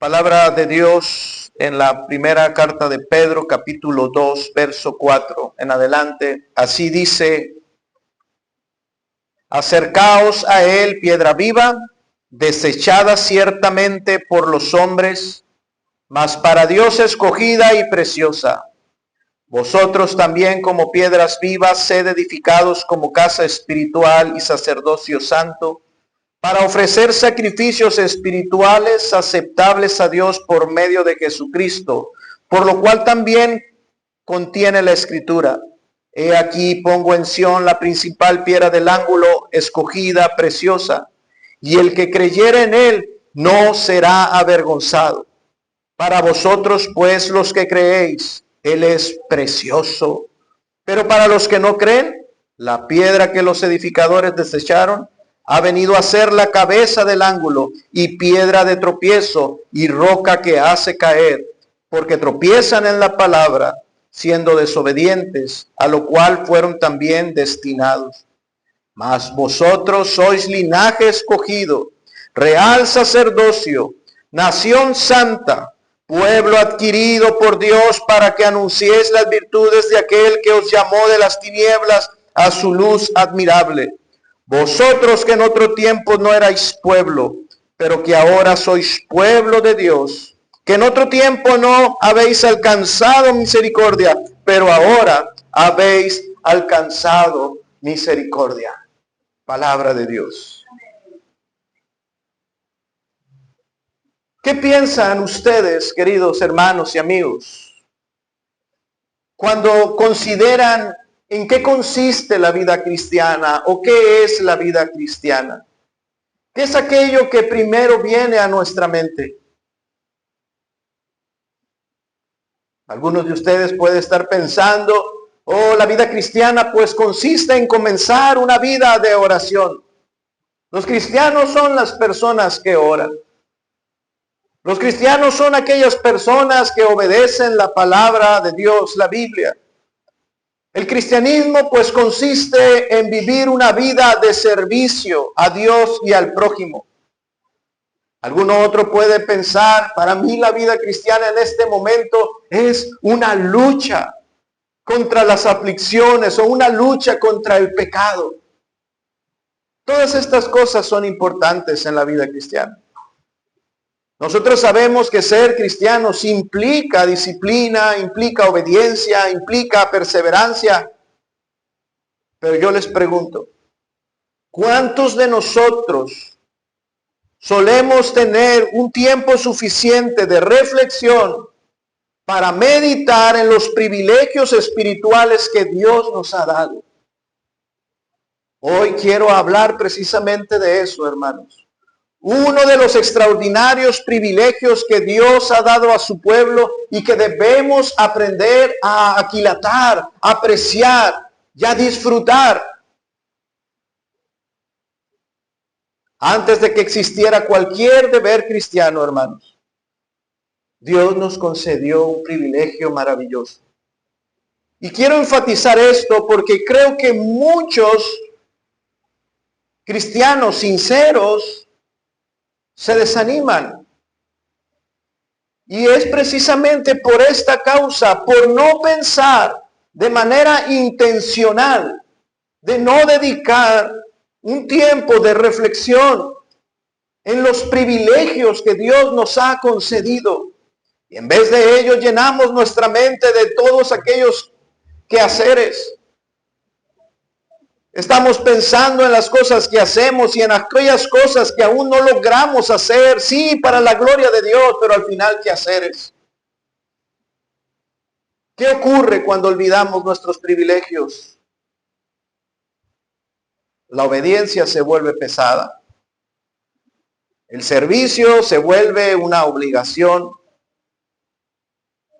Palabra de Dios en la primera carta de Pedro, capítulo 2, verso 4 en adelante. Así dice: acercaos a él, piedra viva, desechada ciertamente por los hombres, mas para Dios escogida y preciosa. Vosotros también, como piedras vivas, sed edificados como casa espiritual y sacerdocio santo, para ofrecer sacrificios espirituales aceptables a Dios por medio de Jesucristo, por lo cual también contiene la Escritura: he aquí pongo en Sión la principal piedra del ángulo, escogida, preciosa, y el que creyere en él no será avergonzado. Para vosotros, pues, los que creéis, él es precioso. Pero para los que no creen, la piedra que los edificadores desecharon ha venido a ser la cabeza del ángulo, y piedra de tropiezo, y roca que hace caer, porque tropiezan en la palabra, siendo desobedientes, a lo cual fueron también destinados. Mas vosotros sois linaje escogido, real sacerdocio, nación santa, pueblo adquirido por Dios, para que anunciéis las virtudes de aquel que os llamó de las tinieblas a su luz admirable. Vosotros que en otro tiempo no erais pueblo, pero que ahora sois pueblo de Dios, que en otro tiempo no habéis alcanzado misericordia, pero ahora habéis alcanzado misericordia. Palabra de Dios. ¿Qué piensan ustedes, queridos hermanos y amigos, cuando consideran en qué consiste la vida cristiana o qué es la vida cristiana? ¿Qué es aquello que primero viene a nuestra mente? Algunos de ustedes pueden estar pensando: oh, la vida cristiana pues consiste en comenzar una vida de oración. Los cristianos son las personas que oran. Los cristianos son aquellas personas que obedecen la palabra de Dios, la Biblia. El cristianismo pues consiste en vivir una vida de servicio a Dios y al prójimo. Alguno otro puede pensar: para mí la vida cristiana en este momento es una lucha contra las aflicciones o una lucha contra el pecado. Todas estas cosas son importantes en la vida cristiana. Nosotros sabemos que ser cristianos implica disciplina, implica obediencia, implica perseverancia. Pero yo les pregunto, ¿cuántos de nosotros solemos tener un tiempo suficiente de reflexión para meditar en los privilegios espirituales que Dios nos ha dado? Hoy quiero hablar precisamente de eso, hermanos. Uno de los extraordinarios privilegios que Dios ha dado a su pueblo y que debemos aprender a aquilatar, a apreciar y a disfrutar. Antes de que existiera cualquier deber cristiano, hermanos, Dios nos concedió un privilegio maravilloso. Y quiero enfatizar esto porque creo que muchos cristianos sinceros se desaniman. Y es precisamente por esta causa, por no pensar de manera intencional, de no dedicar un tiempo de reflexión en los privilegios que Dios nos ha concedido. Y en vez de ello llenamos nuestra mente de todos aquellos quehaceres. Estamos pensando en las cosas que hacemos y en aquellas cosas que aún no logramos hacer. Sí, para la gloria de Dios, pero al final, ¿qué haceres? ¿Qué ocurre cuando olvidamos nuestros privilegios? La obediencia se vuelve pesada. El servicio se vuelve una obligación.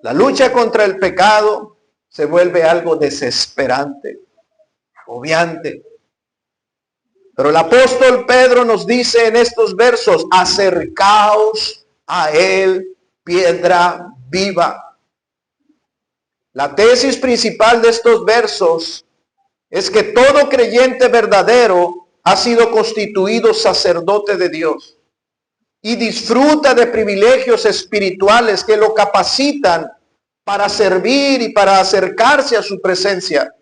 La lucha contra el pecado se vuelve algo desesperante, agobiante. Pero el apóstol Pedro nos dice en estos versos: acercaos a él, piedra viva. La tesis principal de estos versos es que todo creyente verdadero ha sido constituido sacerdote de Dios. y disfruta de privilegios espirituales que lo capacitan para servir y para acercarse a su presencia.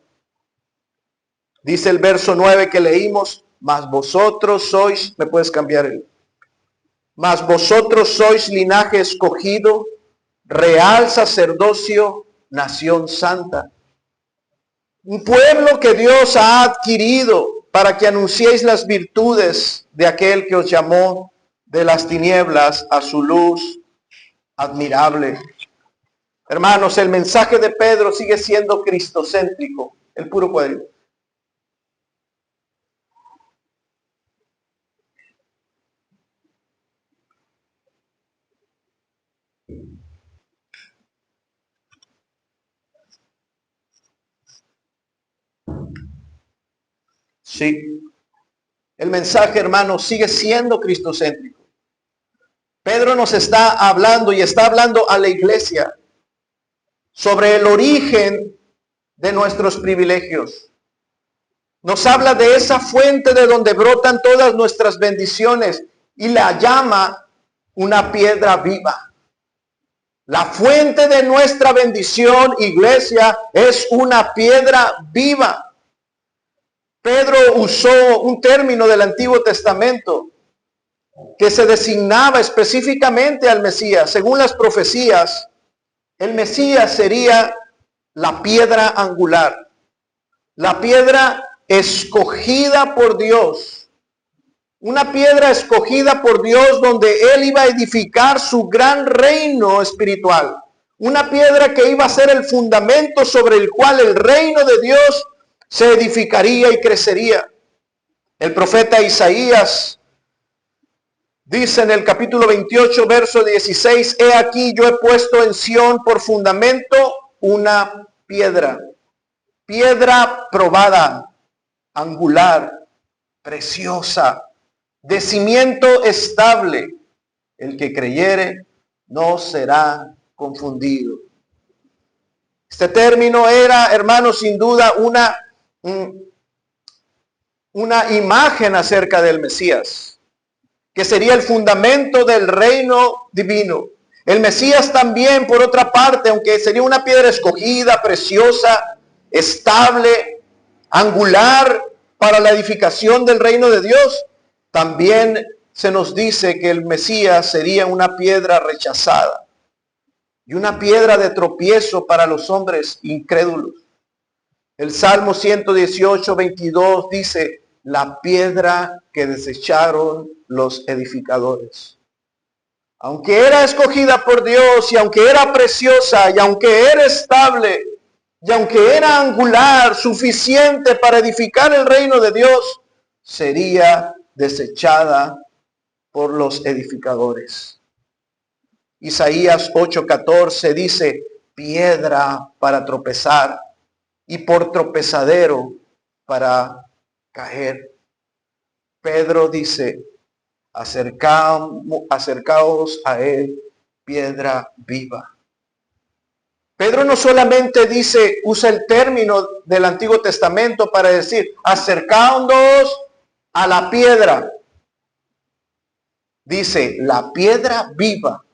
Dice el verso 9 que leímos, mas vosotros sois, ¿me puedes cambiar mas vosotros sois linaje escogido, real sacerdocio, nación santa. Un pueblo que Dios ha adquirido para que anunciéis las virtudes de aquel que os llamó de las tinieblas a su luz admirable. Hermanos, el mensaje de Pedro sigue siendo cristocéntrico. El puro cuadrito. Sí. El mensaje, hermanos, sigue siendo cristocéntrico. Pedro nos está hablando y está hablando a la iglesia sobre el origen de nuestros privilegios. Nos habla de esa fuente de donde brotan todas nuestras bendiciones y la llama una piedra viva. La fuente de nuestra bendición, iglesia, es una piedra viva. Pedro usó un término del Antiguo Testamento que se designaba específicamente al Mesías. Según las profecías, el Mesías sería la piedra angular, la piedra escogida por Dios, una piedra escogida por Dios donde Él iba a edificar su gran reino espiritual, una piedra que iba a ser el fundamento sobre el cual el reino de Dios se edificaría y crecería. El profeta Isaías dice en el capítulo 28, verso 16, he aquí yo he puesto en Sión por fundamento una piedra, piedra probada, angular, preciosa, de cimiento estable. El que creyere no será confundido. Este término era, hermanos, sin duda una imagen acerca del Mesías, que sería el fundamento del reino divino. El Mesías también, por otra parte, aunque sería una piedra escogida, preciosa, estable, angular para la edificación del reino de Dios, también se nos dice que el Mesías sería una piedra rechazada y una piedra de tropiezo para los hombres incrédulos. El Salmo 118, 22 dice, la piedra que desecharon los edificadores. Aunque era escogida por Dios y aunque era preciosa y aunque era estable y aunque era angular, suficiente para edificar el reino de Dios, sería desechada por los edificadores. Isaías 8:14 dice, piedra para tropezar y por tropezadero para caer. Pedro dice, acercaos a él, piedra viva. Pedro no solamente dice, usa el término del Antiguo Testamento para decir, acercándoos a la piedra. Dice, la piedra viva.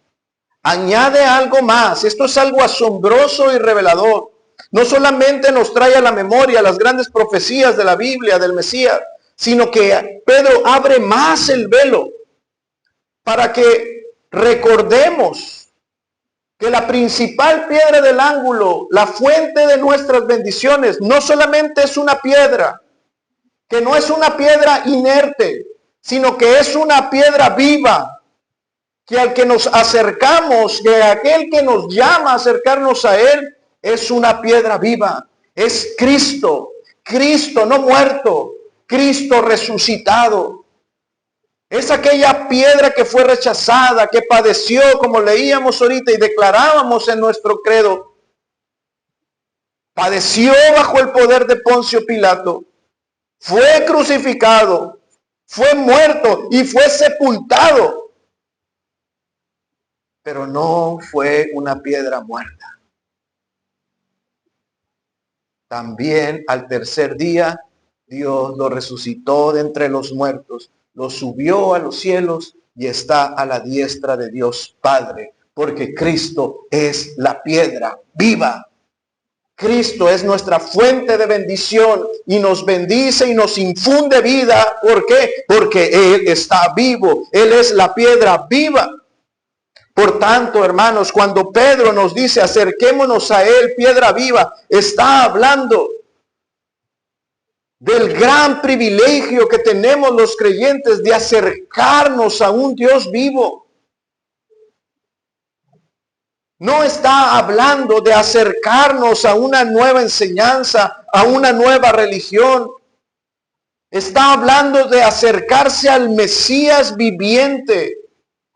Añade algo más. Esto es algo asombroso y revelador. No solamente nos trae a la memoria las grandes profecías de la Biblia, del Mesías, sino que Pedro abre más el velo para que recordemos que la principal piedra del ángulo, la fuente de nuestras bendiciones, no solamente es una piedra, que no es una piedra inerte, sino que es una piedra viva, que al que nos acercamos, que aquel que nos llama a acercarnos a él, es una piedra viva, es Cristo, Cristo no muerto, Cristo resucitado. Es aquella piedra que fue rechazada, que padeció, como leíamos ahorita y declarábamos en nuestro credo. Padeció bajo el poder de Poncio Pilato. Fue crucificado, fue muerto y fue sepultado. Pero no fue una piedra muerta. También al tercer día, Dios lo resucitó de entre los muertos, lo subió a los cielos y está a la diestra de Dios Padre, porque Cristo es la piedra viva. Cristo es nuestra fuente de bendición y nos bendice y nos infunde vida. ¿Por qué? Porque Él está vivo. Él es la piedra viva. Por tanto, hermanos, cuando Pedro nos dice acerquémonos a Él, piedra viva, está hablando del gran privilegio que tenemos los creyentes de acercarnos a un Dios vivo. No está hablando de acercarnos a una nueva enseñanza, a una nueva religión. Está hablando de acercarse al Mesías viviente,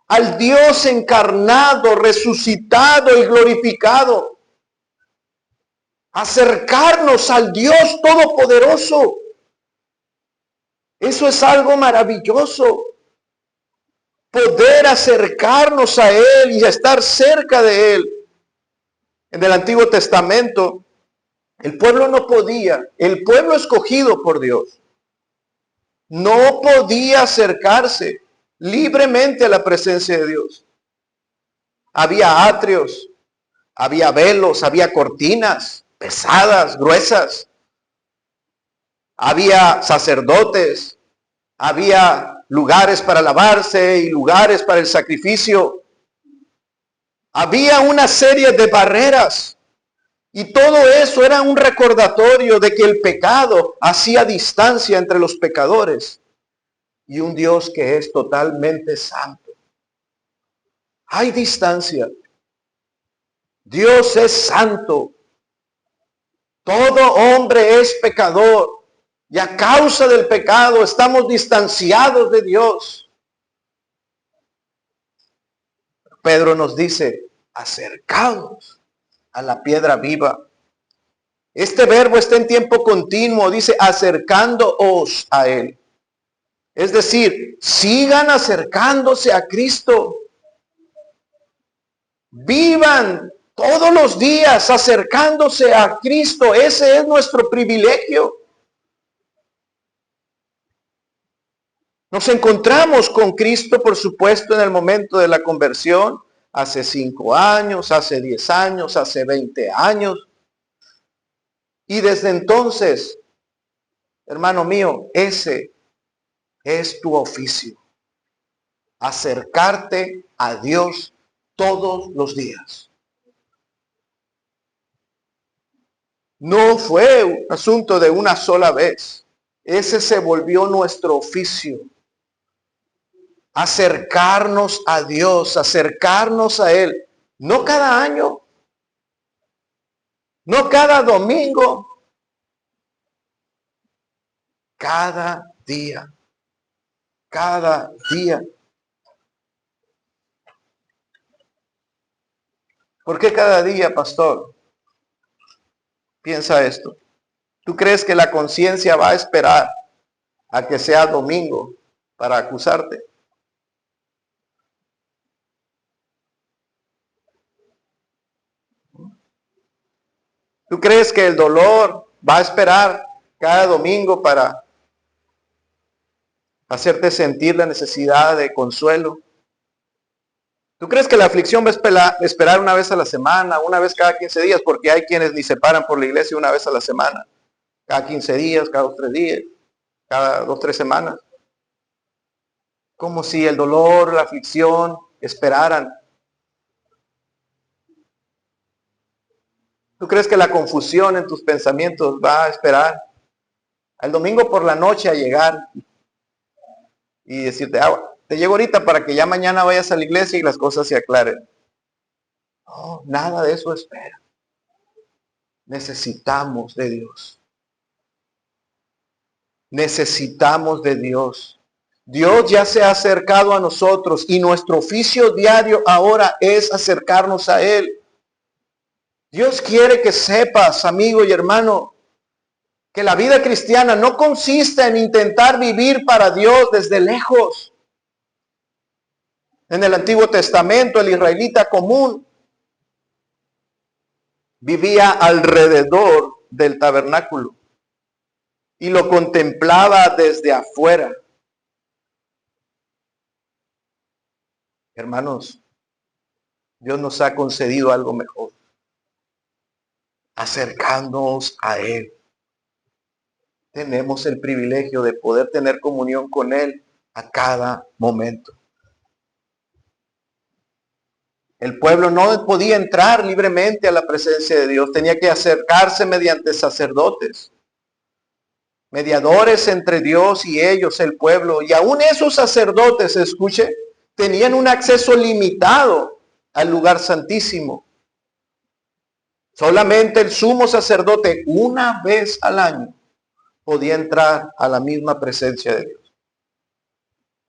al Dios encarnado, resucitado y glorificado. Acercarnos al Dios todopoderoso. Eso es algo maravilloso. Poder acercarnos a Él y estar cerca de Él. En el Antiguo Testamento, el pueblo no podía, el pueblo escogido por Dios, no podía acercarse libremente a la presencia de Dios. Había atrios, había velos, había cortinas pesadas, gruesas. Había sacerdotes, había lugares para lavarse y lugares para el sacrificio. Había una serie de barreras y todo eso era un recordatorio de que el pecado hacía distancia entre los pecadores y un Dios que es totalmente santo. Hay distancia. Dios es santo. Todo hombre es pecador. Y a causa del pecado estamos distanciados de Dios. Pedro nos dice, acercaos a la piedra viva. Este verbo está en tiempo continuo, dice acercándoos a Él. Es decir, sigan acercándose a Cristo. Vivan todos los días acercándose a Cristo. Ese es nuestro privilegio. Nos encontramos con Cristo, por supuesto, en el momento de la conversión, hace 5 años, hace 10 años, hace 20 años. Y desde entonces, hermano mío, ese es tu oficio. Acercarte a Dios todos los días. No fue un asunto de una sola vez. Ese se volvió nuestro oficio. Acercarnos a Dios, acercarnos a Él. No cada año, no cada domingo, cada día, cada día. ¿Por qué cada día, pastor? Piensa esto. ¿Tú crees que la conciencia va a esperar a que sea domingo para acusarte? ¿Tú crees que el dolor va a esperar cada domingo para hacerte sentir la necesidad de consuelo? ¿Tú crees que la aflicción va a esperar una vez a la semana, una vez cada 15 días? Porque hay quienes ni se paran por la iglesia una vez a la semana, cada 15 días, cada 2, 3 días, cada 2, 3 semanas. Como si el dolor, la aflicción esperaran. ¿Tú crees que la confusión en tus pensamientos va a esperar al domingo por la noche a llegar y decirte, te llego ahorita para que ya mañana vayas a la iglesia y las cosas se aclaren? No, nada de eso espera. Necesitamos de Dios. Necesitamos de Dios. Dios ya se ha acercado a nosotros y nuestro oficio diario ahora es acercarnos a Él. Dios quiere que sepas, amigo y hermano, que la vida cristiana no consiste en intentar vivir para Dios desde lejos. En el Antiguo Testamento, el israelita común vivía alrededor del tabernáculo y lo contemplaba desde afuera. Hermanos, Dios nos ha concedido algo mejor, acercándonos a Él. Tenemos el privilegio de poder tener comunión con Él a cada momento. El pueblo no podía entrar libremente a la presencia de Dios, tenía que acercarse mediante sacerdotes, mediadores entre Dios y ellos, el pueblo. Y aún esos sacerdotes, escuche, tenían un acceso limitado al lugar santísimo. Solamente el sumo sacerdote una vez al año podía entrar a la misma presencia de Dios.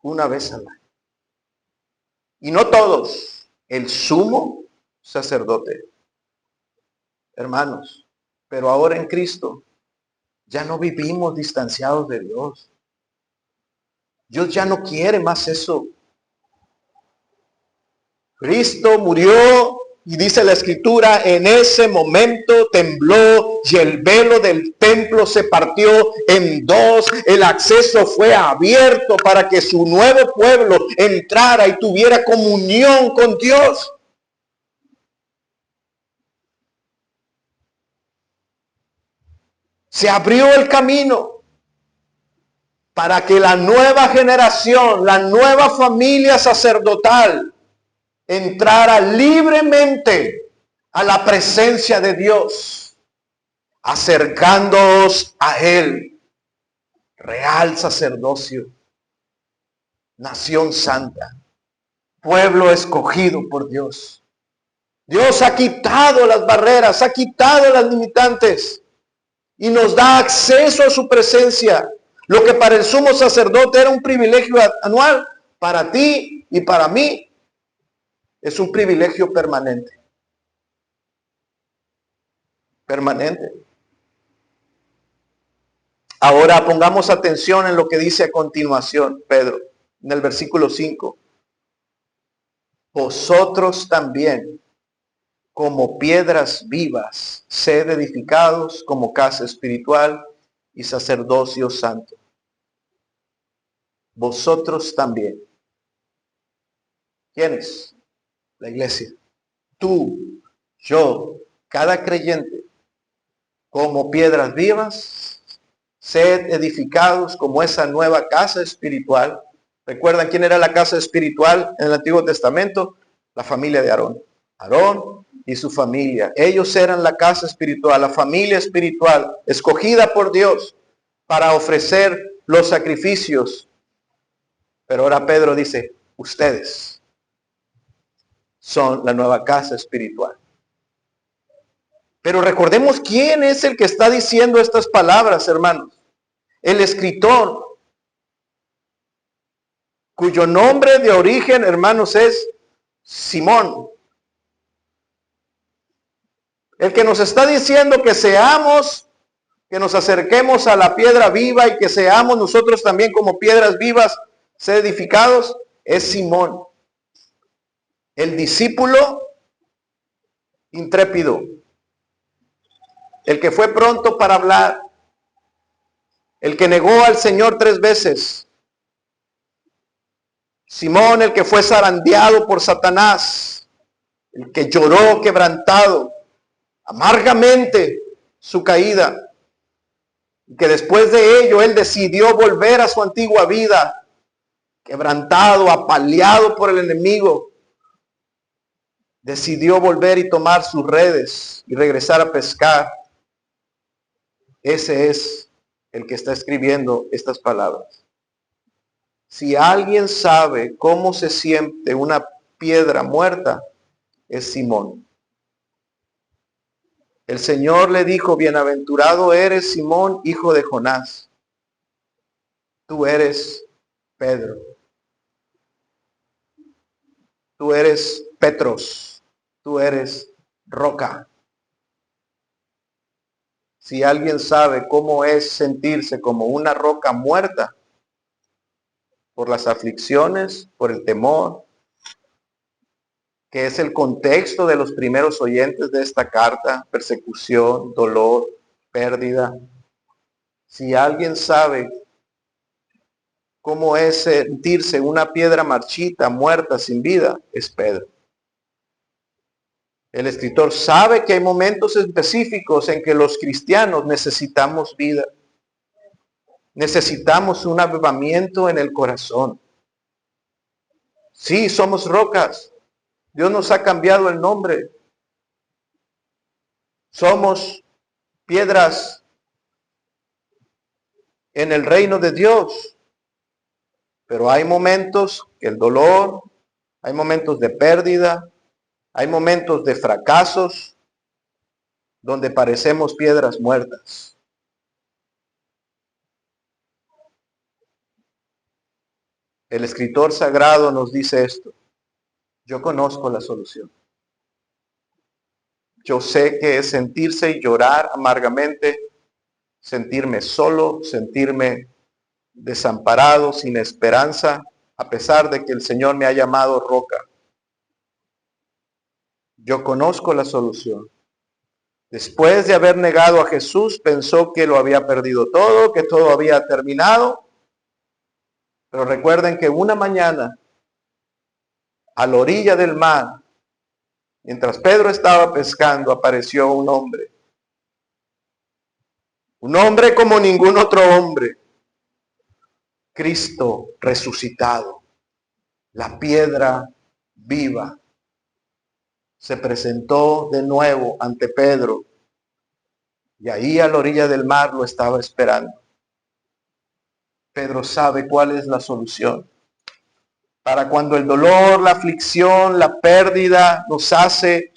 Una vez al año. Y no todos, el sumo sacerdote. Hermanos, pero ahora en Cristo ya no vivimos distanciados de Dios. Dios ya no quiere más eso. Cristo murió y dice la Escritura, en ese momento tembló y el velo del templo se partió en dos. El acceso fue abierto para que su nuevo pueblo entrara y tuviera comunión con Dios. Se abrió el camino para que la nueva generación, la nueva familia sacerdotal, entrara libremente a la presencia de Dios, acercándoos a Él, real sacerdocio, nación santa, pueblo escogido por Dios. Dios ha quitado las barreras, ha quitado las limitantes y nos da acceso a su presencia. Lo que para el sumo sacerdote era un privilegio anual, para ti y para mí es un privilegio permanente. Permanente. Ahora pongamos atención en lo que dice a continuación Pedro, en el versículo 5. Vosotros también, como piedras vivas, sed edificados como casa espiritual y sacerdocio santo. Vosotros también. ¿Quiénes? La iglesia. Tú, yo, cada creyente, como piedras vivas, sed edificados como esa nueva casa espiritual. ¿Recuerdan quién era la casa espiritual en el Antiguo Testamento? La familia de Aarón. Aarón y su familia. Ellos eran la casa espiritual, la familia espiritual, escogida por Dios para ofrecer los sacrificios. Pero ahora Pedro dice, ustedes son la nueva casa espiritual. Pero recordemos quién es el que está diciendo estas palabras, hermanos. El escritor, cuyo nombre de origen, hermanos, es Simón. El que nos está diciendo que seamos, que nos acerquemos a la piedra viva y que seamos nosotros también como piedras vivas, ser edificados, es Simón. El discípulo intrépido. El que fue pronto para hablar. El que negó al Señor 3 veces. Simón, el que fue zarandeado por Satanás. El que lloró quebrantado amargamente su caída. Y que después de ello él decidió volver a su antigua vida. Quebrantado, apaleado por el enemigo. Decidió volver y tomar sus redes y regresar a pescar. Ese es el que está escribiendo estas palabras. Si alguien sabe cómo se siente una piedra muerta, es Simón. El Señor le dijo, bienaventurado eres Simón, hijo de Jonás. Tú eres Pedro. Tú eres Petros. Tú eres roca. Si alguien sabe cómo es sentirse como una roca muerta por las aflicciones, por el temor, que es el contexto de los primeros oyentes de esta carta, persecución, dolor, pérdida. Si alguien sabe cómo es sentirse una piedra marchita, muerta, sin vida, es Pedro. El escritor sabe que hay momentos específicos en que los cristianos necesitamos vida. Necesitamos un avivamiento en el corazón. Sí, somos rocas. Dios nos ha cambiado el nombre. Somos piedras en el reino de Dios. Pero hay momentos que el dolor, hay momentos de pérdida, hay momentos de fracasos donde parecemos piedras muertas. El escritor sagrado nos dice esto: yo conozco la solución. Yo sé que es sentirse y llorar amargamente, sentirme solo, sentirme desamparado, sin esperanza, a pesar de que el Señor me ha llamado roca. Yo conozco la solución. Después de haber negado a Jesús, pensó que lo había perdido todo, que todo había terminado. Pero recuerden que una mañana, a la orilla del mar, mientras Pedro estaba pescando, apareció un hombre. Un hombre como ningún otro hombre. Cristo resucitado. La piedra viva. Se presentó de nuevo ante Pedro. Y ahí a la orilla del mar lo estaba esperando. Pedro sabe cuál es la solución. Para cuando el dolor, la aflicción, la pérdida nos hace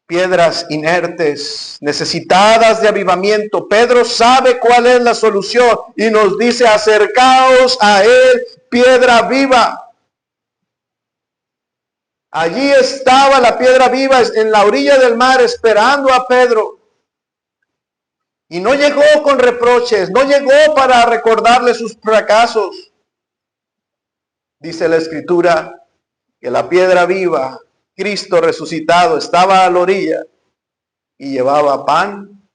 piedras inertes, necesitadas de avivamiento, Pedro sabe cuál es la solución y nos dice: acercaos a él, piedra viva. Allí estaba la piedra viva en la orilla del mar esperando a Pedro. Y no llegó con reproches, no llegó para recordarle sus fracasos. Dice la escritura que la piedra viva, Cristo resucitado, estaba a la orilla y llevaba pan,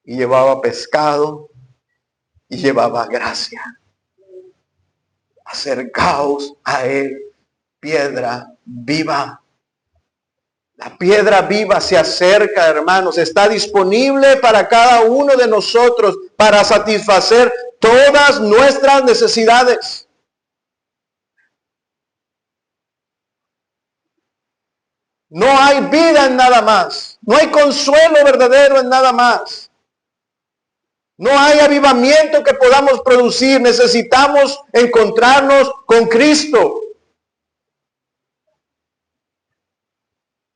y llevaba pescado, y llevaba gracia. Acercaos a él, piedra viva. La piedra viva se acerca, hermanos, está disponible para cada uno de nosotros para satisfacer todas nuestras necesidades. No hay vida en nada más. No hay consuelo verdadero en nada más. No hay avivamiento que podamos producir. Necesitamos encontrarnos con Cristo.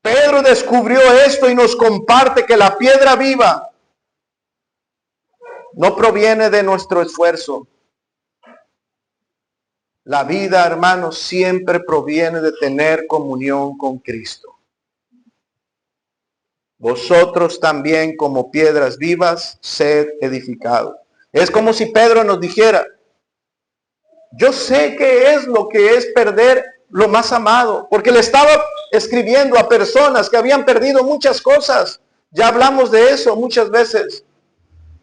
Pedro descubrió esto y nos comparte que la piedra viva no proviene de nuestro esfuerzo. La vida, hermanos, siempre proviene de tener comunión con Cristo. Vosotros también, como piedras vivas, sed edificados. Es como si Pedro nos dijera: yo sé qué es lo que es perder lo más amado, porque le estaba escribiendo a personas que habían perdido muchas cosas. Ya hablamos de eso muchas veces.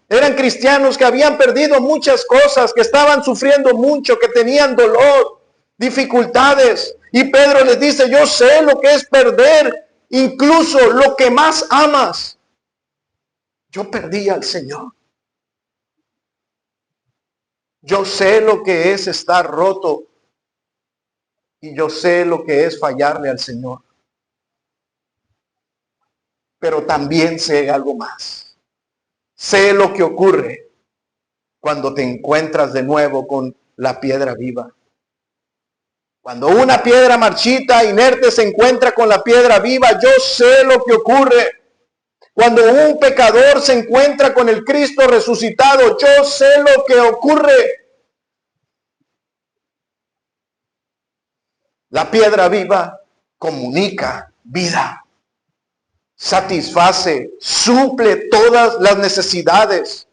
Eran cristianos que habían perdido muchas cosas, que estaban sufriendo mucho, que tenían dolor, dificultades. Y Pedro les dice: yo sé lo que es perder incluso lo que más amas. Yo perdí al Señor. Yo sé lo que es estar roto. Y yo sé lo que es fallarle al Señor. Pero también sé algo más. Sé lo que ocurre cuando te encuentras de nuevo con la piedra viva. Cuando una piedra marchita, inerte, se encuentra con la piedra viva, yo sé lo que ocurre. Cuando un pecador se encuentra con el Cristo resucitado, yo sé lo que ocurre. La piedra viva comunica vida, satisface, suple todas las necesidades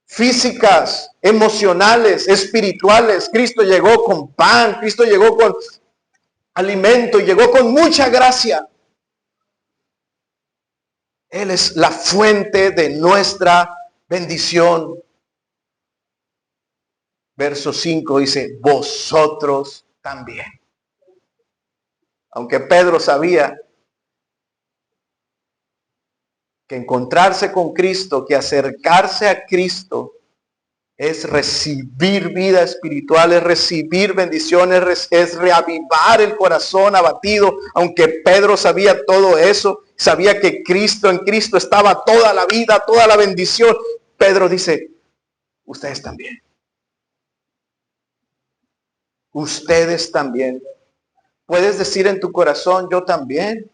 físicas, emocionales, espirituales. Cristo llegó con pan, Cristo llegó con alimento y llegó con mucha gracia. Él es la fuente de nuestra bendición. Verso 5 dice, vosotros también. Aunque Pedro sabía que encontrarse con Cristo, que acercarse a Cristo, es recibir vida espiritual, es recibir bendiciones, es reavivar el corazón abatido. Aunque Pedro sabía todo eso, sabía que en Cristo estaba toda la vida, toda la bendición. Pedro dice, ustedes también. Ustedes también. Puedes decir en tu corazón, yo también.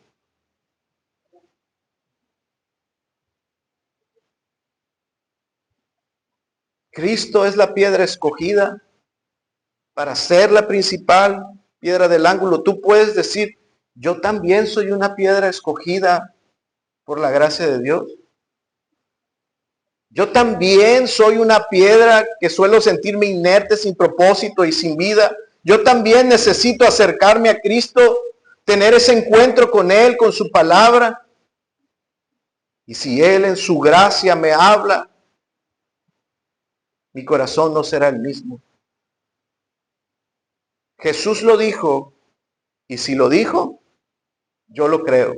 Cristo es la piedra escogida para ser la principal piedra del ángulo. Tú puedes decir, yo también soy una piedra escogida por la gracia de Dios. Yo también soy una piedra que suelo sentirme inerte, sin propósito y sin vida. Yo también necesito acercarme a Cristo, tener ese encuentro con Él, con su palabra. Y si Él en su gracia me habla, mi corazón no será el mismo. Jesús lo dijo, y si lo dijo, yo lo creo.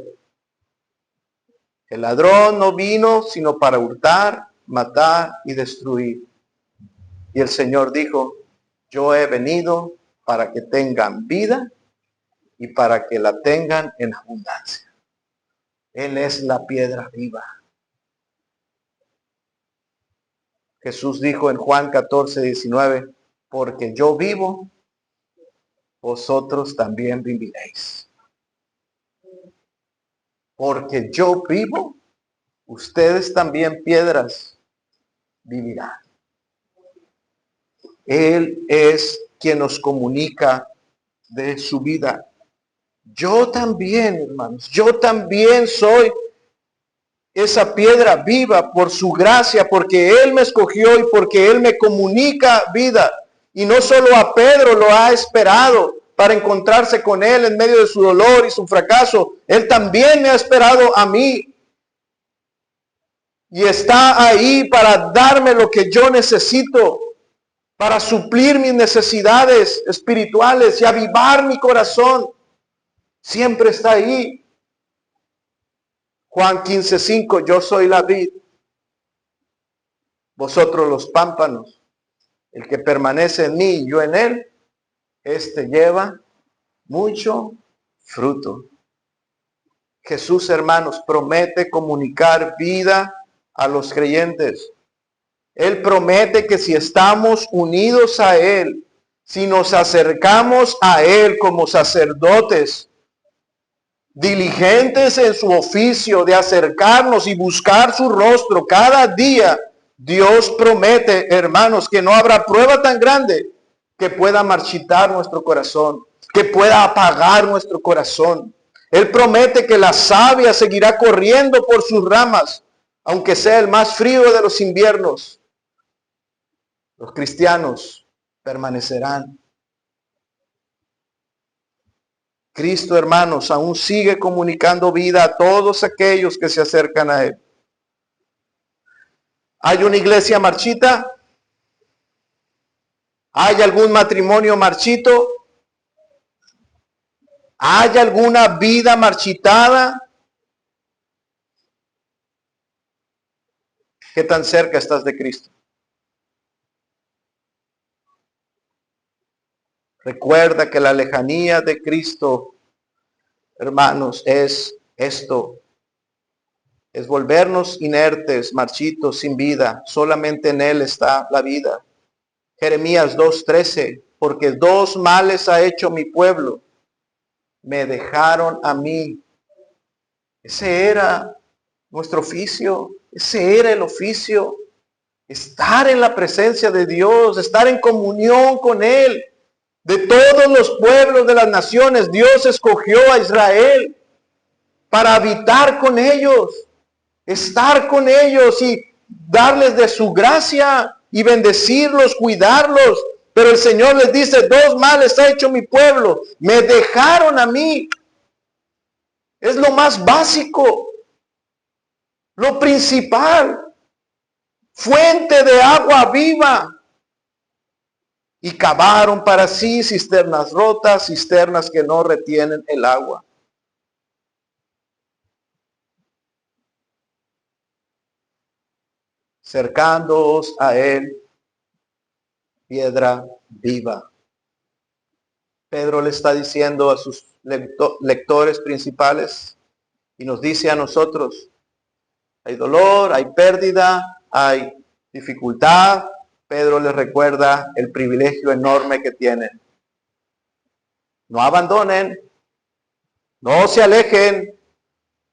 El ladrón no vino sino para hurtar, matar y destruir. Y el Señor dijo, yo he venido para que tengan vida y para que la tengan en abundancia. Él es la piedra viva. Jesús dijo en Juan 14:19, porque yo vivo, vosotros también viviréis. Porque yo vivo, ustedes también, piedras, vivirán. Él es quien nos comunica de su vida. Yo también, hermanos, yo también soy esa piedra viva por su gracia, porque Él me escogió y porque Él me comunica vida. Y no solo a Pedro lo ha esperado para encontrarse con Él en medio de su dolor y su fracaso. Él también me ha esperado a mí. Y está ahí para darme lo que yo necesito, para suplir mis necesidades espirituales y avivar mi corazón. Siempre está ahí. Juan 15:5, yo soy la vid, vosotros los pámpanos. El que permanece en mí y yo en él, este lleva mucho fruto. Jesús, hermanos, promete comunicar vida a los creyentes. Él promete que si estamos unidos a Él, si nos acercamos a Él como sacerdotes, diligentes en su oficio de acercarnos y buscar su rostro cada día, Dios promete, hermanos, que no habrá prueba tan grande que pueda marchitar nuestro corazón, que pueda apagar nuestro corazón. Él promete que la savia seguirá corriendo por sus ramas, aunque sea el más frío de los inviernos. Los cristianos permanecerán. Cristo, hermanos, aún sigue comunicando vida a todos aquellos que se acercan a Él. ¿Hay una iglesia marchita? ¿Hay algún matrimonio marchito? ¿Hay alguna vida marchitada? ¿Qué tan cerca estás de Cristo? Recuerda que la lejanía de Cristo, hermanos, es esto. Es volvernos inertes, marchitos, sin vida. Solamente en Él está la vida. Jeremías 2:13, porque dos males ha hecho mi pueblo. Me dejaron a mí. Ese era nuestro oficio. Ese era el oficio. Estar en la presencia de Dios, estar en comunión con Él. De todos los pueblos de las naciones, Dios escogió a Israel para habitar con ellos, estar con ellos y darles de su gracia y bendecirlos, cuidarlos. Pero el Señor les dice, dos males ha hecho mi pueblo, me dejaron a mí. Es lo más básico, lo principal, fuente de agua viva. y cavaron para sí cisternas rotas, cisternas que no retienen el agua. Cercándoos a él, piedra viva. Pedro le está diciendo a sus lectores principales y nos dice a nosotros, hay dolor, hay pérdida, hay dificultad. Pedro les recuerda el privilegio enorme que tienen. No abandonen, no se alejen,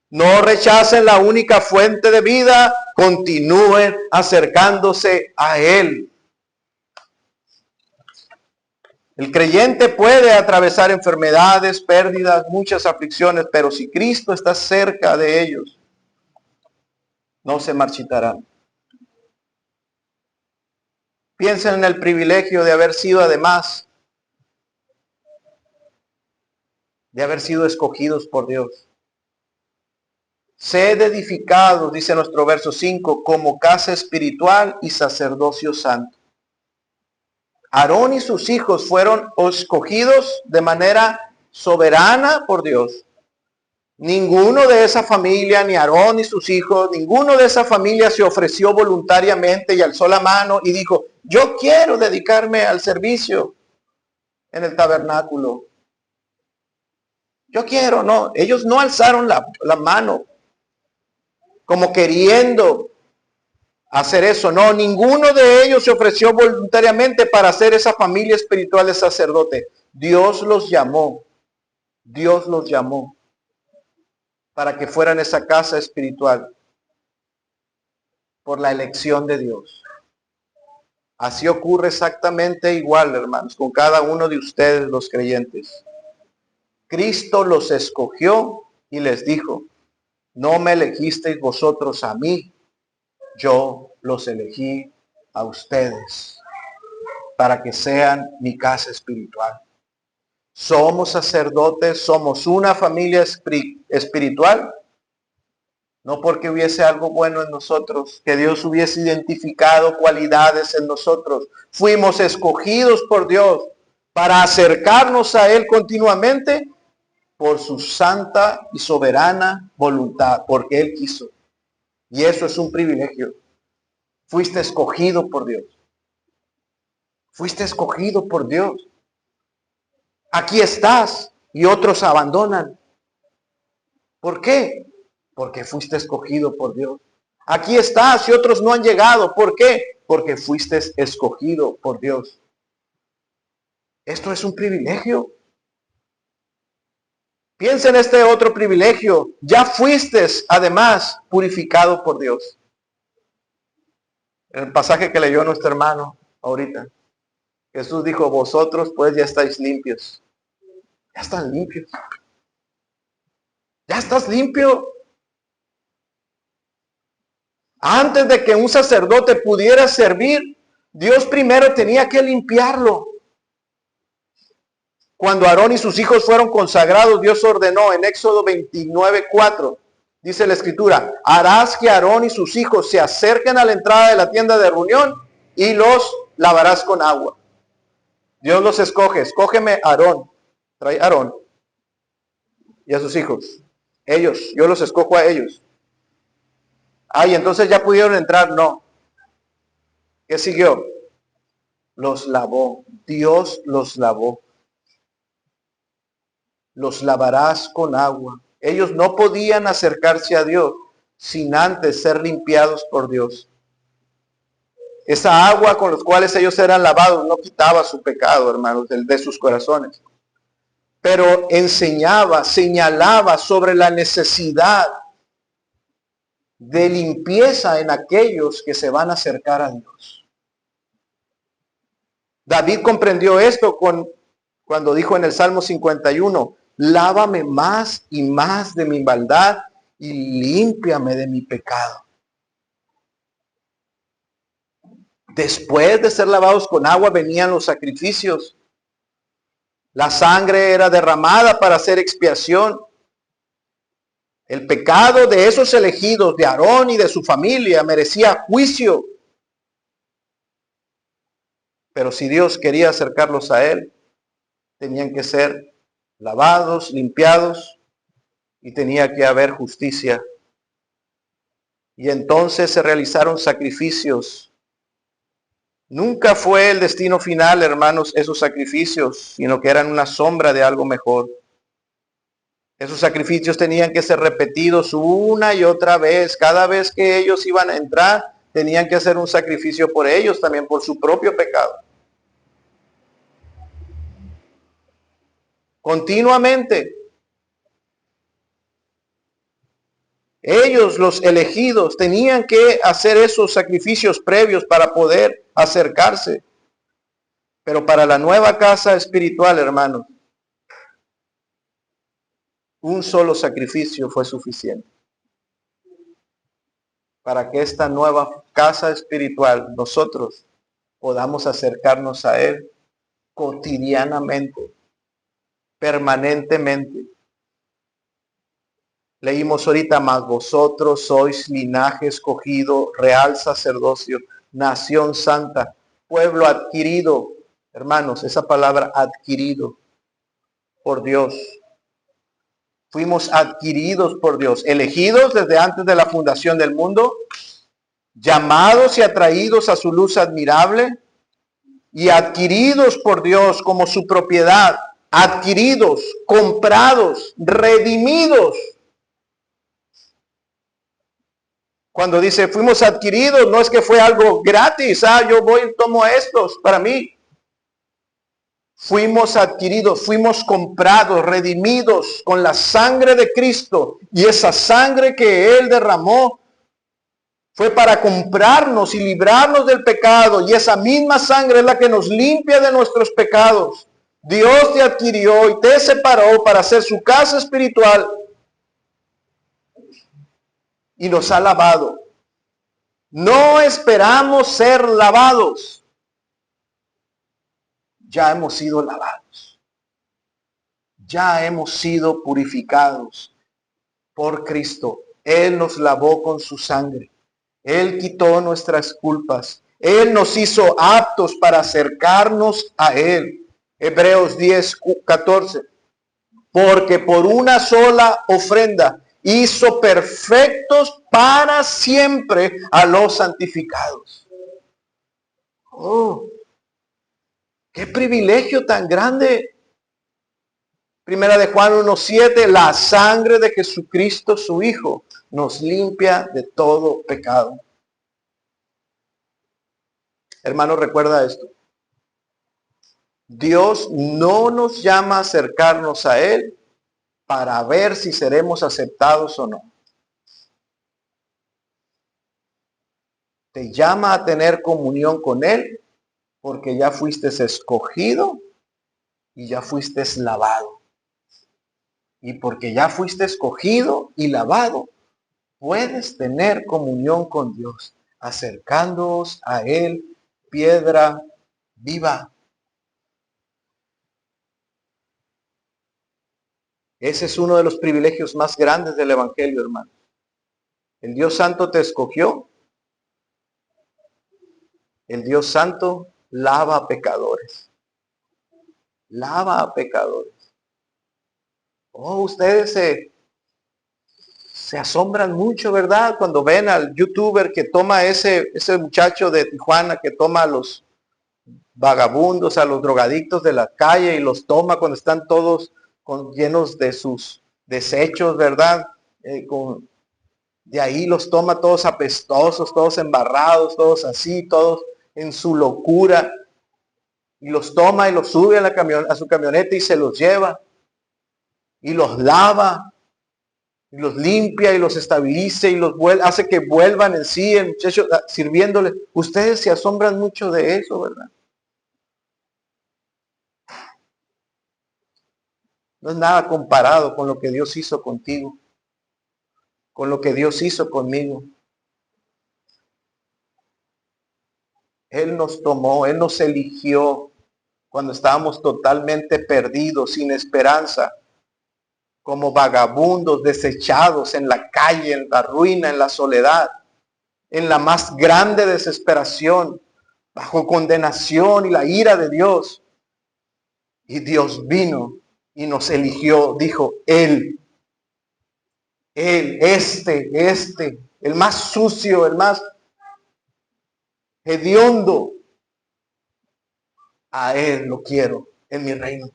no rechacen la única fuente de vida, continúen acercándose a él. El creyente puede atravesar enfermedades, pérdidas, muchas aflicciones, pero si Cristo está cerca de ellos, no se marchitarán. Piensen en el privilegio de haber sido además, de haber sido escogidos por Dios. Sed edificados, dice nuestro verso 5, como casa espiritual y sacerdocio santo. Aarón y sus hijos fueron escogidos de manera soberana por Dios. Ninguno de esa familia, ni Aarón ni sus hijos, ninguno de esa familia se ofreció voluntariamente y alzó la mano y dijo, yo quiero dedicarme al servicio en el tabernáculo. Yo quiero, no. Ellos no alzaron la mano como queriendo hacer eso. No, ninguno de ellos se ofreció voluntariamente para hacer esa familia espiritual de sacerdote. Dios los llamó. Dios los llamó para que fueran esa casa espiritual por la elección de Dios. Así ocurre exactamente igual, hermanos, con cada uno de ustedes, los creyentes. Cristo los escogió y les dijo, no me elegisteis vosotros a mí, yo los elegí a ustedes para que sean mi casa espiritual. Somos sacerdotes, somos una familia espiritual, no porque hubiese algo bueno en nosotros, que Dios hubiese identificado cualidades en nosotros. Fuimos escogidos por Dios para acercarnos a Él continuamente por su santa y soberana voluntad, porque Él quiso. Y eso es un privilegio. Fuiste escogido por Dios. Fuiste escogido por Dios. Aquí estás y otros abandonan. ¿Por qué? Porque fuiste escogido por Dios. Aquí estás y otros no han llegado. ¿Por qué? Porque fuiste escogido por Dios. Esto es un privilegio. Piensa en este otro privilegio. Ya fuiste además purificado por Dios. El pasaje que leyó nuestro hermano ahorita. Jesús dijo, vosotros pues ya estáis limpios. Ya están limpios. Ya estás limpio. Antes de que un sacerdote pudiera servir, Dios primero tenía que limpiarlo. Cuando Aarón y sus hijos fueron consagrados, Dios ordenó en Éxodo 29:4, dice la Escritura, harás que Aarón y sus hijos se acerquen a la entrada de la tienda de reunión y los lavarás con agua. Dios los escoge, escógeme a Aarón, trae a Aarón y a sus hijos. Ellos, yo los escojo a ellos. Ay, entonces ya pudieron entrar, no. ¿Qué siguió? Los lavó, Dios los lavó. Los lavarás con agua. Ellos no podían acercarse a Dios sin antes ser limpiados por Dios. Esa agua con los cuales ellos eran lavados no quitaba su pecado, hermanos, de sus corazones. Pero enseñaba, señalaba sobre la necesidad de limpieza en aquellos que se van a acercar a Dios. David comprendió esto cuando dijo en el Salmo 51, lávame más y más de mi maldad y límpiame de mi pecado. Después de ser lavados con agua venían los sacrificios. La sangre era derramada para hacer expiación. El pecado de esos elegidos, de Aarón y de su familia, merecía juicio. Pero si Dios quería acercarlos a Él, tenían que ser lavados, limpiados, y tenía que haber justicia. Y entonces se realizaron sacrificios. Nunca fue el destino final, hermanos, esos sacrificios, sino que eran una sombra de algo mejor. Esos sacrificios tenían que ser repetidos una y otra vez. Cada vez que ellos iban a entrar, tenían que hacer un sacrificio por ellos, también por su propio pecado. Continuamente. Ellos, los elegidos, tenían que hacer esos sacrificios previos para poder acercarse. Pero para la nueva casa espiritual, hermanos, un solo sacrificio fue suficiente. Para que esta nueva casa espiritual, nosotros podamos acercarnos a Él cotidianamente, permanentemente. Leímos ahorita más, vosotros sois linaje escogido, real sacerdocio, nación santa, pueblo adquirido. Hermanos, esa palabra adquirido por Dios. Fuimos adquiridos por Dios, elegidos desde antes de la fundación del mundo, llamados y atraídos a su luz admirable y adquiridos por Dios como su propiedad, adquiridos, comprados, redimidos. Cuando dice fuimos adquiridos, no es que fue algo gratis, yo voy y tomo estos para mí. Fuimos adquiridos, fuimos comprados, redimidos con la sangre de Cristo. Y esa sangre que Él derramó fue para comprarnos y librarnos del pecado. Y esa misma sangre es la que nos limpia de nuestros pecados. Dios te adquirió y te separó para hacer su casa espiritual. Y nos ha lavado. No esperamos ser lavados. Ya hemos sido lavados. Ya hemos sido purificados por Cristo. Él nos lavó con su sangre. Él quitó nuestras culpas. Él nos hizo aptos para acercarnos a Él. Hebreos 10:14. Porque por una sola ofrenda hizo perfectos para siempre a los santificados. Oh, qué privilegio tan grande. Primera de Juan 1:7, la sangre de Jesucristo, su Hijo, nos limpia de todo pecado. Hermano, recuerda esto. Dios no nos llama a acercarnos a Él para ver si seremos aceptados o no. Te llama a tener comunión con Él porque ya fuiste escogido y ya fuiste lavado. Y porque ya fuiste escogido y lavado, puedes tener comunión con Dios, acercándoos a Él, piedra viva. Ese es uno de los privilegios más grandes del Evangelio, hermano. El Dios Santo te escogió. El Dios Santo lava a pecadores. Lava a pecadores. Oh, ustedes se asombran mucho, ¿verdad? Cuando ven al youtuber que toma ese muchacho de Tijuana que toma a los vagabundos, a los drogadictos de la calle y los toma cuando están todos llenos de sus desechos, ¿verdad? De ahí los toma todos apestosos, todos embarrados, todos así, todos en su locura. Y los toma y los sube a su camioneta y se los lleva. Y los lava. Y los limpia y los estabiliza y los hace que vuelvan en sí, el muchacho sirviéndole. Ustedes se asombran mucho de eso, ¿verdad? No es nada comparado con lo que Dios hizo contigo, con lo que Dios hizo conmigo. Él nos tomó, Él nos eligió cuando estábamos totalmente perdidos, sin esperanza, como vagabundos, desechados en la calle, en la ruina, en la soledad, en la más grande desesperación. bajo condenación y la ira de Dios. Y Dios vino y nos eligió, dijo, Él, el más sucio, el más hediondo, a Él lo quiero en mi reino.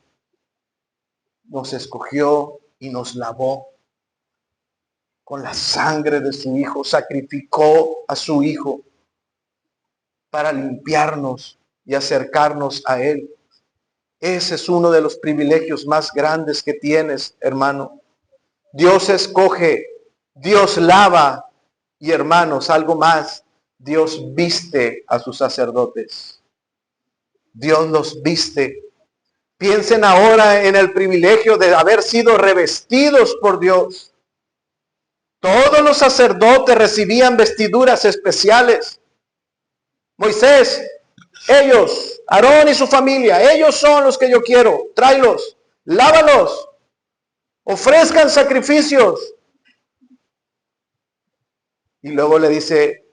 Nos escogió y nos lavó con la sangre de su Hijo, sacrificó a su Hijo para limpiarnos y acercarnos a Él. Ese es uno de los privilegios más grandes que tienes, hermano. Dios escoge, Dios lava y, hermanos, algo más, Dios viste a sus sacerdotes. Dios los viste. Piensen ahora en el privilegio de haber sido revestidos por Dios. Todos los sacerdotes recibían vestiduras especiales. Moisés, ellos, Aarón y su familia, ellos son los que yo quiero. Tráelos, lávalos, ofrezcan sacrificios. Y luego le dice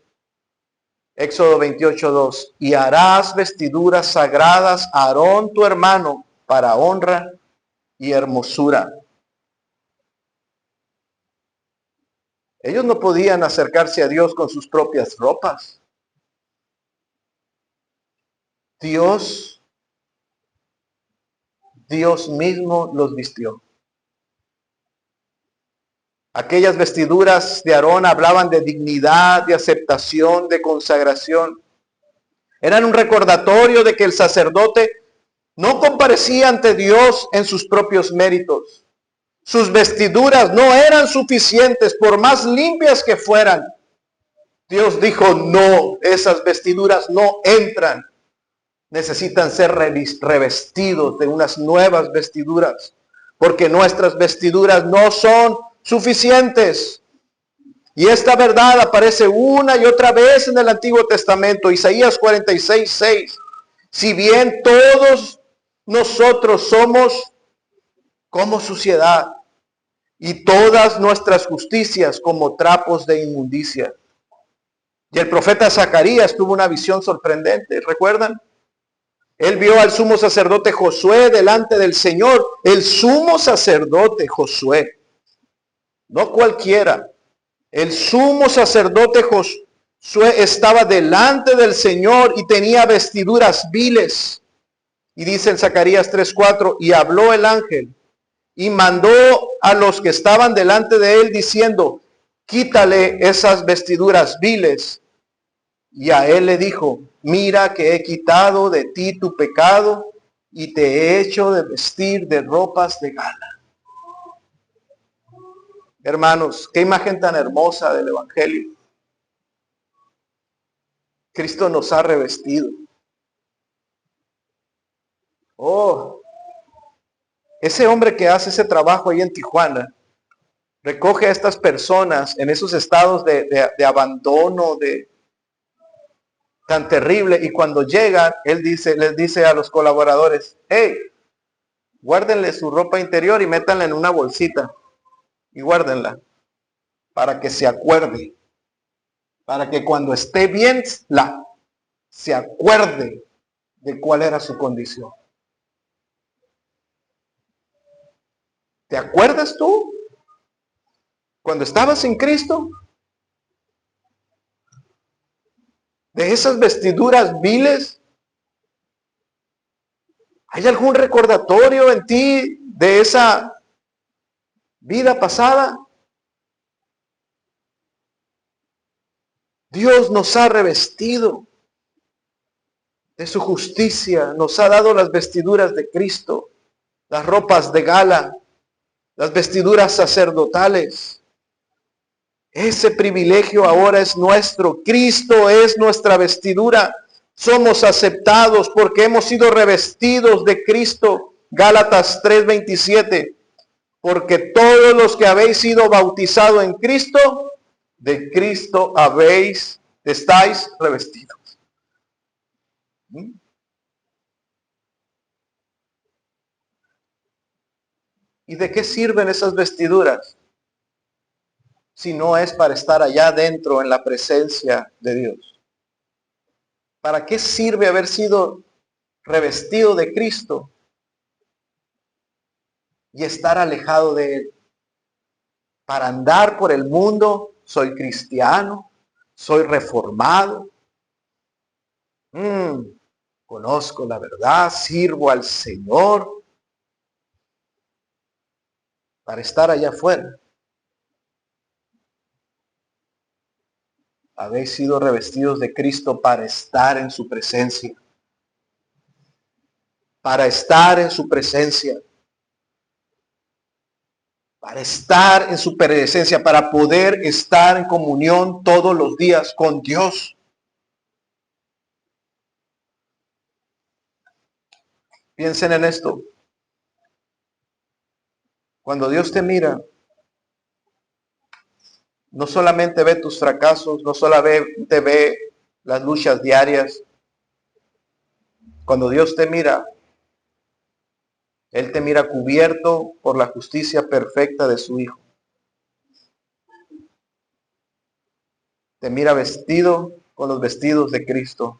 Éxodo 28:2, y harás vestiduras sagradas a Aarón tu hermano para honra y hermosura. Ellos no podían acercarse a Dios con sus propias ropas. Dios mismo los vistió. Aquellas vestiduras de Aarón hablaban de dignidad, de aceptación, de consagración. Eran un recordatorio de que el sacerdote no comparecía ante Dios en sus propios méritos. Sus vestiduras no eran suficientes, por más limpias que fueran. Dios dijo, no, esas vestiduras no entran. Necesitan ser revestidos de unas nuevas vestiduras, porque nuestras vestiduras no son suficientes. Y esta verdad aparece una y otra vez en el Antiguo Testamento. Isaías 46:6. Si bien todos nosotros somos como suciedad, y todas nuestras justicias como trapos de inmundicia. Y el profeta Zacarías tuvo una visión sorprendente, ¿recuerdan? Él vio al sumo sacerdote Josué delante del Señor. El sumo sacerdote Josué, no cualquiera. El sumo sacerdote Josué estaba delante del Señor y tenía vestiduras viles. Y dice en Zacarías 3:4, y habló el ángel y mandó a los que estaban delante de él diciendo, quítale esas vestiduras viles. Y a él le dijo, mira que he quitado de ti tu pecado y te he hecho de vestir de ropas de gala. Hermanos, qué imagen tan hermosa del Evangelio. Cristo nos ha revestido. Oh, ese hombre que hace ese trabajo ahí en Tijuana, recoge a estas personas en esos estados de abandono, tan terrible, y cuando llegan, les dice a los colaboradores, hey, guárdenle su ropa interior y métanla en una bolsita y guárdenla para que se acuerde, para que cuando esté bien se acuerde de cuál era su condición. ¿Te acuerdas tú cuando estabas en Cristo? De esas vestiduras viles. ¿Hay algún recordatorio en ti de esa vida pasada? Dios nos ha revestido de su justicia, nos ha dado las vestiduras de Cristo, las ropas de gala, las vestiduras sacerdotales. Ese privilegio ahora es nuestro. Cristo es nuestra vestidura. Somos aceptados porque hemos sido revestidos de Cristo. Gálatas 3:27. Porque todos los que habéis sido bautizados en Cristo, de Cristo estáis revestidos. ¿Y de qué sirven esas vestiduras? Si no es para estar allá dentro en la presencia de Dios. ¿Para qué sirve haber sido revestido de Cristo y estar alejado de Él? Para andar por el mundo, soy cristiano, soy reformado, conozco la verdad, sirvo al Señor, para estar allá afuera. Habéis sido revestidos de Cristo para estar en su presencia. Para estar en su presencia. Para estar en su presencia, para poder estar en comunión todos los días con Dios. Piensen en esto. Cuando Dios te mira, no solamente ve tus fracasos, no solamente ve las luchas diarias. Cuando Dios te mira, Él te mira cubierto por la justicia perfecta de su Hijo. Te mira vestido con los vestidos de Cristo.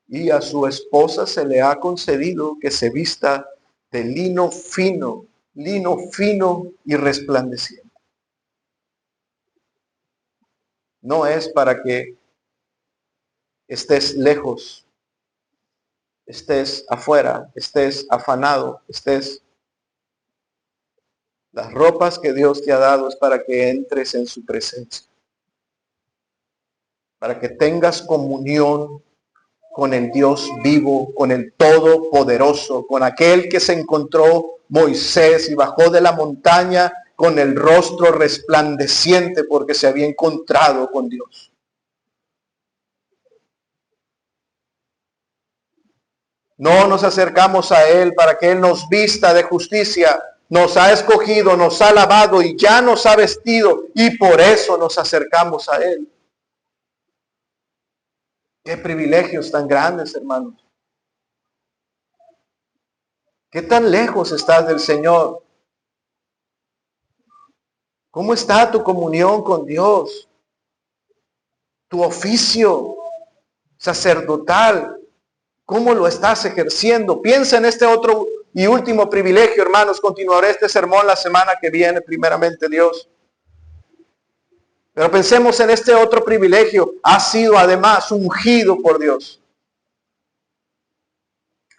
Y a su esposa se le ha concedido que se vista de lino fino y resplandeciente. No es para que estés lejos, estés afuera, estés afanado, Las ropas que Dios te ha dado es para que entres en su presencia, para que tengas comunión con el Dios vivo, con el Todopoderoso, con aquel que se encontró Moisés y bajó de la montaña con el rostro resplandeciente porque se había encontrado con Dios. No nos acercamos a Él para que Él nos vista de justicia. Nos ha escogido, nos ha lavado y ya nos ha vestido, y por eso nos acercamos a Él. Qué privilegios tan grandes, hermanos. ¿Qué tan lejos estás del Señor? ¿Cómo está tu comunión con Dios? Tu oficio sacerdotal, ¿cómo lo estás ejerciendo? Piensa en este otro y último privilegio, hermanos. Continuaré este sermón la semana que viene, primeramente Dios. Pero pensemos en este otro privilegio. Ha sido además ungido por Dios.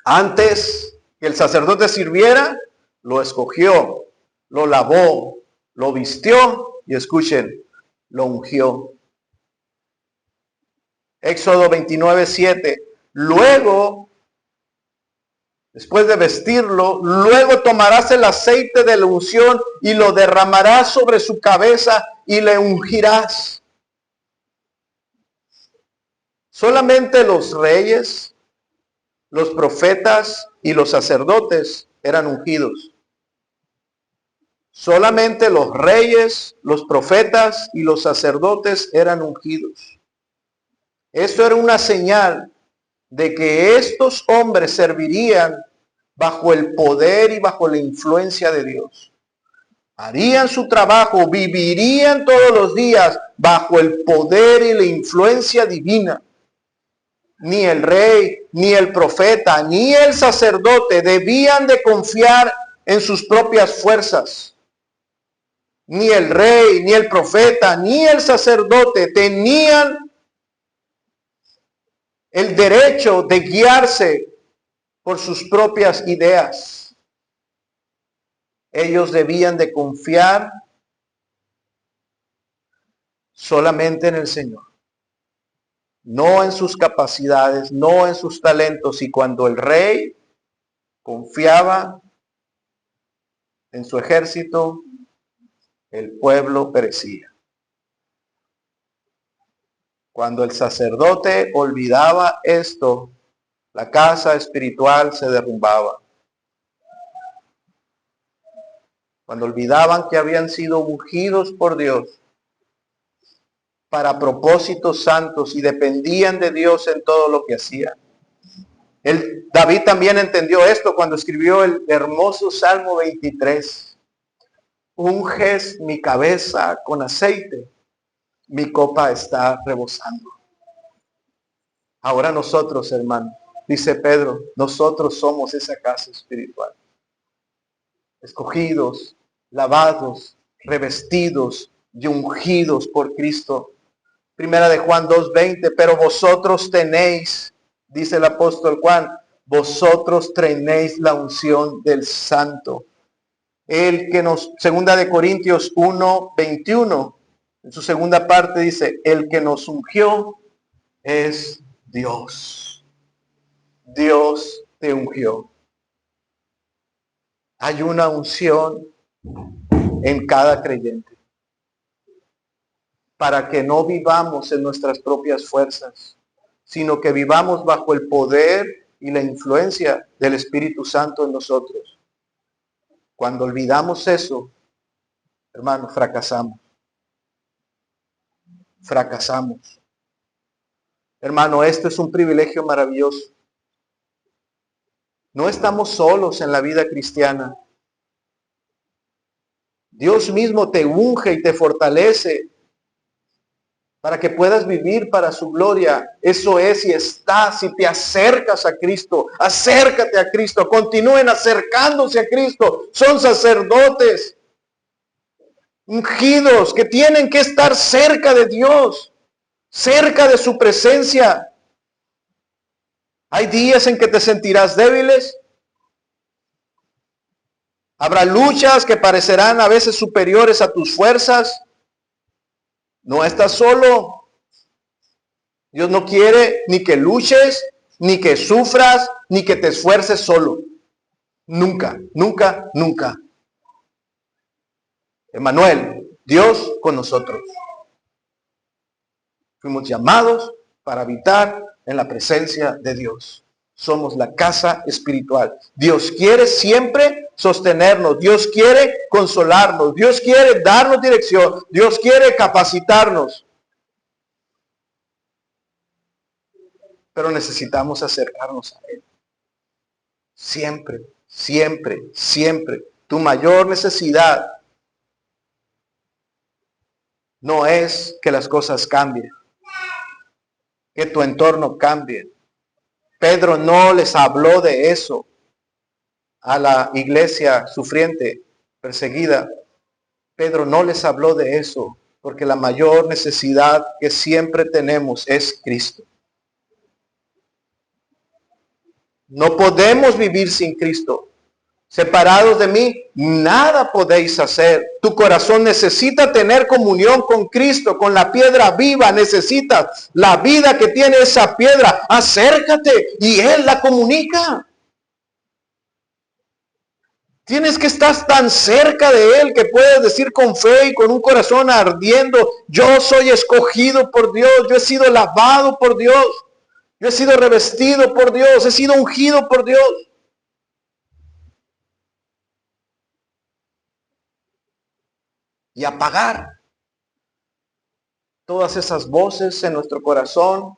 Antes que el sacerdote sirviera, lo escogió, lo lavó, lo vistió y escuchen, lo ungió. Éxodo 29:7. Luego, después de vestirlo, luego tomarás el aceite de la unción y lo derramarás sobre su cabeza y le ungirás. Solamente los reyes, los profetas y los sacerdotes eran ungidos. Solamente los reyes, los profetas y los sacerdotes eran ungidos. Esto era una señal de que estos hombres servirían bajo el poder y bajo la influencia de Dios. Harían su trabajo, vivirían todos los días bajo el poder y la influencia divina. Ni el rey, ni el profeta, ni el sacerdote debían de confiar en sus propias fuerzas. Ni el rey, ni el profeta, ni el sacerdote tenían el derecho de guiarse por sus propias ideas. Ellos debían de confiar solamente en el Señor, no en sus capacidades, no en sus talentos. Y cuando el rey confiaba en su ejército, el pueblo perecía. Cuando el sacerdote olvidaba esto, la casa espiritual se derrumbaba. Cuando olvidaban que habían sido ungidos por Dios para propósitos santos y dependían de Dios en todo lo que hacían. David también entendió esto cuando escribió el hermoso Salmo 23. Unges mi cabeza con aceite Mi copa está rebosando. Ahora nosotros, hermano, dice Pedro, nosotros somos esa casa espiritual. Escogidos, lavados, revestidos y ungidos por Cristo. Primera de Juan 2:20, pero vosotros tenéis, dice el apóstol Juan, vosotros tenéis la unción del Santo. El que nos, segunda de Corintios 1:21, en su segunda parte dice, el que nos ungió es Dios. Dios te ungió. Hay una unción en cada creyente para que no vivamos en nuestras propias fuerzas, sino que vivamos bajo el poder y la influencia del Espíritu Santo en nosotros. Cuando olvidamos eso, hermanos, fracasamos. Fracasamos. Hermano, esto es un privilegio maravilloso. No estamos solos en la vida cristiana. Dios mismo te unge y te fortalece para que puedas vivir para su gloria. Eso es, si estás, si te acercas a Cristo, acércate a Cristo, continúen acercándose a Cristo. Son sacerdotes ungidos que tienen que estar cerca de Dios, cerca de su presencia. Hay días en que te sentirás débiles. Habrá luchas que parecerán a veces superiores a tus fuerzas. No estás solo. Dios no quiere ni que luches, ni que sufras, ni que te esfuerces solo. Nunca, nunca, nunca. Emmanuel, Dios con nosotros. Fuimos llamados para habitar en la presencia de Dios. Somos la casa espiritual. Dios quiere siempre sostenernos. Dios quiere consolarnos. Dios quiere darnos dirección. Dios quiere capacitarnos. Pero necesitamos acercarnos a Él. Siempre, siempre, siempre. Tu mayor necesidad no es que las cosas cambien, que tu entorno cambie. Pedro no les habló de eso a la iglesia sufriente, perseguida. Pedro no les habló de eso, porque la mayor necesidad que siempre tenemos es Cristo. No podemos vivir sin Cristo. Separados de mí, nada podéis hacer. Tu corazón necesita tener comunión con Cristo, con la piedra viva. Necesitas la vida que tiene esa piedra. Acércate y Él la comunica. Tienes que estar tan cerca de Él que puedes decir con fe y con un corazón ardiendo, yo soy escogido por Dios, yo he sido lavado por Dios, yo he sido revestido por Dios, he sido ungido por Dios. Y apagar todas esas voces en nuestro corazón,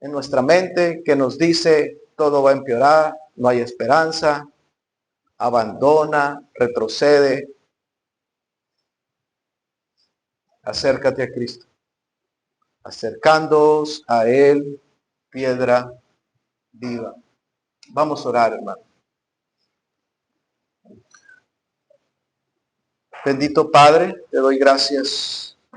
en nuestra mente, que nos dice todo va a empeorar, no hay esperanza, abandona, retrocede. Acércate a Cristo. Acercándoos a Él, piedra viva. Vamos a orar, hermano. Bendito Padre, te doy gracias